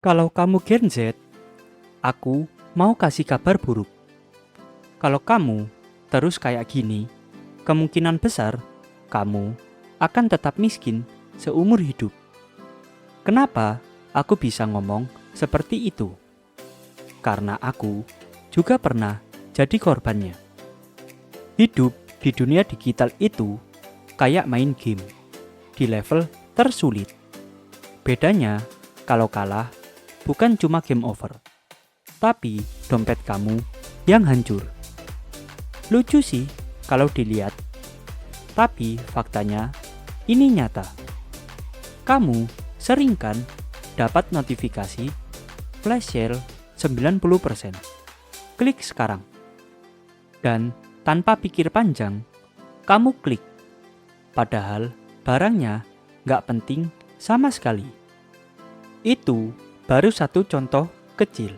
Kalau kamu Gen Z, aku mau kasih kabar buruk. Kalau kamu terus kayak gini, kemungkinan besar kamu akan tetap miskin seumur hidup. Kenapa aku bisa ngomong seperti itu? Karena aku juga pernah jadi korbannya. Hidup di dunia digital itu kayak main game di level tersulit. Bedanya, kalau kalah bukan cuma game over, tapi dompet kamu yang hancur. Lucu sih kalau dilihat, tapi faktanya ini nyata. Kamu sering kan dapat notifikasi flash sale 90%. Klik sekarang. Dan tanpa pikir panjang, kamu klik. Padahal barangnya nggak penting sama sekali. Itu baru satu contoh kecil.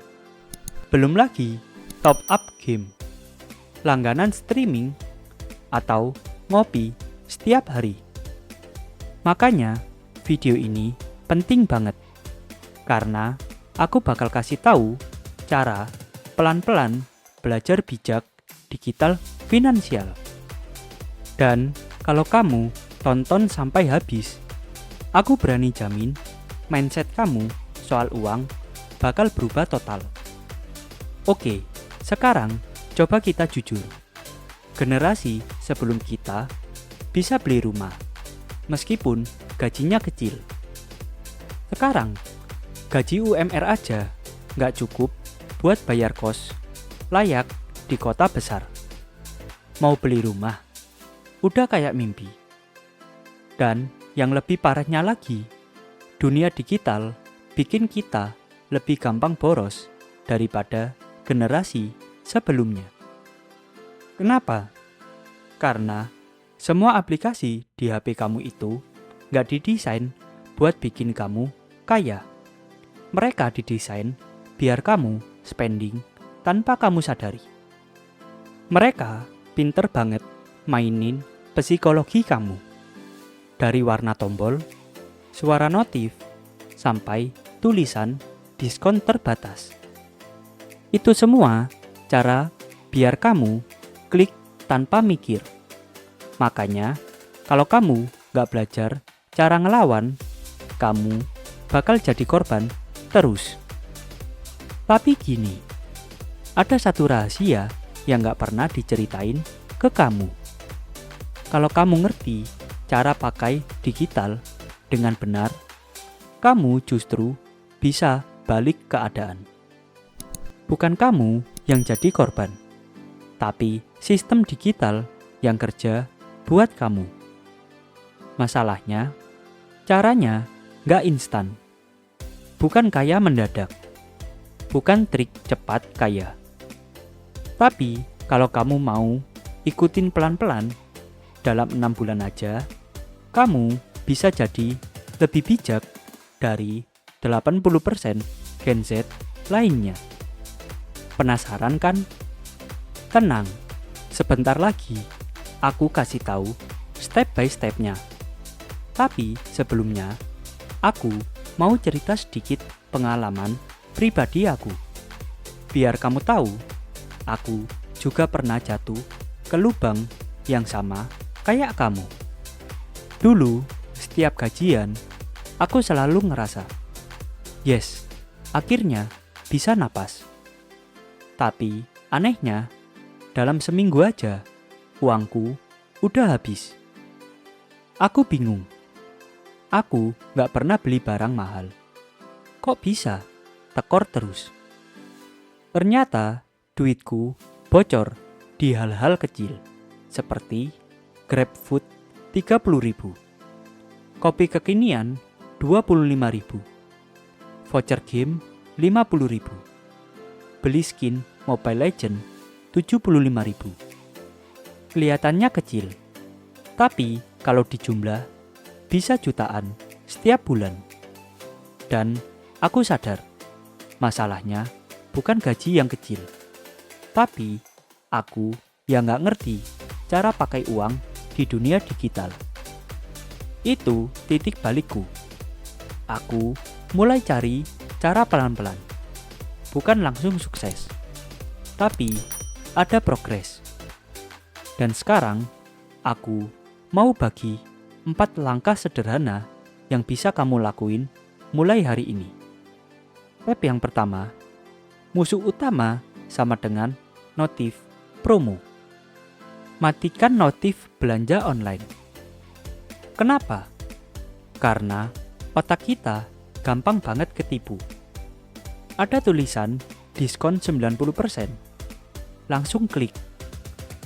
Belum lagi top up game, langganan streaming, atau ngopi setiap hari. Makanya video ini penting banget. Karena aku bakal kasih tahu cara pelan-pelan belajar bijak digital finansial. Dan kalau kamu tonton sampai habis, aku berani jamin mindset kamu soal uang bakal berubah total. Oke, sekarang coba kita jujur. Generasi sebelum kita bisa beli rumah, meskipun gajinya kecil. Sekarang, gaji UMR aja nggak cukup buat bayar kos layak di kota besar. Mau beli rumah, udah kayak mimpi. Dan yang lebih parahnya lagi, dunia digital bikin kita lebih gampang boros daripada generasi sebelumnya. Kenapa? Karena semua aplikasi di HP kamu itu nggak didesain buat bikin kamu kaya. Mereka didesain biar kamu spending tanpa kamu sadari. Mereka pinter banget mainin psikologi kamu. Dari warna tombol, suara notif, sampai tulisan diskon terbatas. Itu semua cara biar kamu klik tanpa mikir. Makanya, kalau kamu gak belajar cara ngelawan, kamu bakal jadi korban terus. Tapi gini, ada satu rahasia yang gak pernah diceritain ke kamu. Kalau kamu ngerti cara pakai digital dengan benar, kamu justru bisa balik keadaan. Bukan kamu yang jadi korban, tapi sistem digital yang kerja buat kamu. Masalahnya, caranya nggak instan. Bukan kaya mendadak. Bukan trik cepat kaya. Tapi kalau kamu mau ikutin pelan-pelan, dalam 6 bulan aja, kamu bisa jadi lebih bijak dari 80% Gen Z lainnya. Penasaran kan? Tenang, sebentar lagi aku kasih tahu step by stepnya. Tapi sebelumnya, aku mau cerita sedikit pengalaman pribadi aku. Biar kamu tahu, aku juga pernah jatuh ke lubang yang sama kayak kamu. Dulu, setiap gajian, aku selalu ngerasa, yes, akhirnya bisa napas. Tapi anehnya, dalam seminggu aja, uangku udah habis. Aku bingung. Aku gak pernah beli barang mahal. Kok bisa tekor terus? Ternyata duitku bocor di hal-hal kecil, seperti GrabFood 30.000, kopi kekinian 25.000, voucher game 50.000, beli skin Mobile Legend 75.000. Kelihatannya kecil, tapi kalau dijumlah bisa jutaan setiap bulan. Dan aku sadar, masalahnya bukan gaji yang kecil, tapi aku yang gak ngerti cara pakai uang di dunia digital. Itu titik balikku. Aku mulai cari Cara pelan-pelan, bukan langsung sukses, tapi ada progres. Dan sekarang, aku mau bagi 4 langkah sederhana yang bisa kamu lakuin mulai hari ini. Step yang pertama, musuh utama sama dengan notif promo. Matikan notif belanja online. Kenapa? Karena otak kita gampang banget ketipu. Ada tulisan diskon 90%. Langsung klik.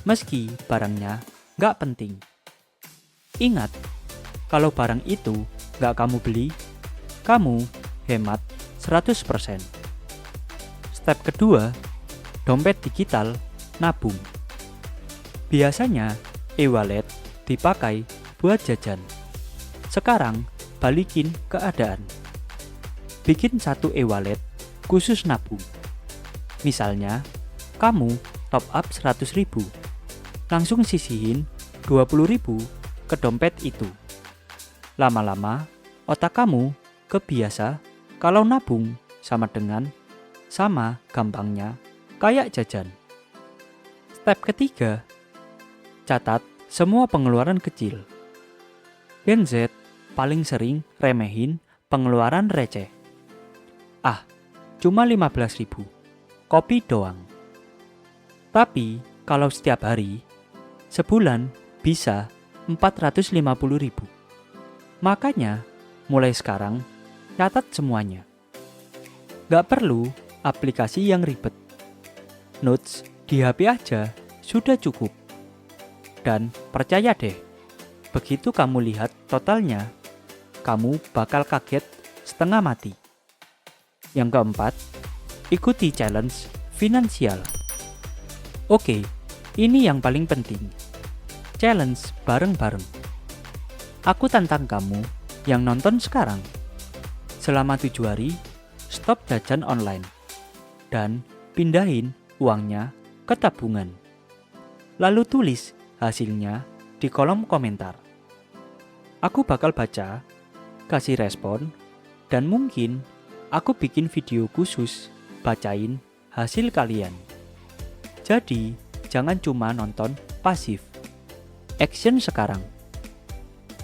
Meski barangnya nggak penting. Ingat, kalau barang itu nggak kamu beli, kamu hemat 100%. Step kedua, dompet digital nabung. Biasanya e-wallet dipakai buat jajan. Sekarang balikin keadaan. Bikin satu e-wallet khusus nabung. Misalnya, kamu top up 100.000, langsung sisihin 20.000 ke dompet itu. Lama-lama, otak kamu kebiasa kalau nabung sama gampangnya kayak jajan. Step ketiga, catat semua pengeluaran kecil. Gen Z paling sering remehin pengeluaran receh. Cuma 15.000, kopi doang. Tapi kalau setiap hari, sebulan bisa 450.000. Makanya mulai sekarang catat semuanya. Gak perlu aplikasi yang ribet. Notes di HP aja sudah cukup. Dan percaya deh, begitu kamu lihat totalnya, kamu bakal kaget setengah mati. Yang keempat, ikuti challenge finansial. Oke, ini yang paling penting. Challenge bareng-bareng. Aku tantang kamu yang nonton sekarang. Selama 7 hari, stop jajan online. Dan pindahin uangnya ke tabungan. Lalu tulis hasilnya di kolom komentar. Aku bakal baca, kasih respon, dan mungkin aku bikin video khusus bacain hasil kalian. Jadi, jangan cuma nonton pasif. Action sekarang.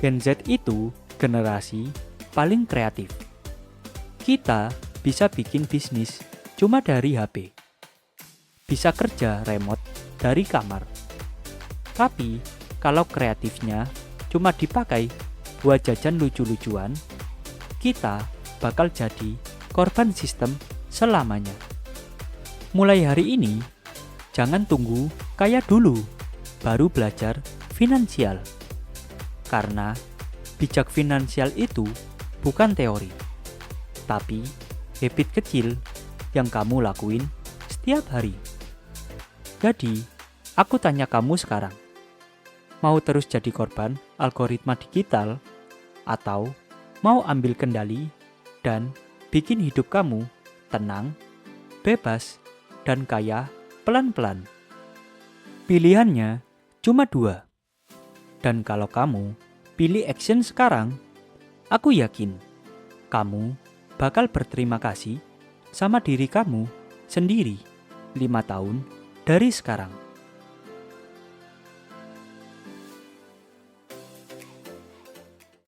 Gen Z itu generasi paling kreatif. Kita bisa bikin bisnis cuma dari HP. Bisa kerja remote dari kamar. Tapi, kalau kreatifnya cuma dipakai buat jajan lucu-lucuan, kita bakal jadi korban sistem selamanya. Mulai hari ini, jangan tunggu kaya dulu, baru belajar finansial. Karena bijak finansial itu bukan teori, tapi habit kecil yang kamu lakuin setiap hari. Jadi, aku tanya kamu sekarang, mau terus jadi korban algoritma digital atau mau ambil kendali dan bikin hidup kamu tenang, bebas, dan kaya pelan-pelan? Pilihannya cuma 2. Dan kalau kamu pilih action sekarang, aku yakin kamu bakal berterima kasih sama diri kamu sendiri 5 tahun dari sekarang.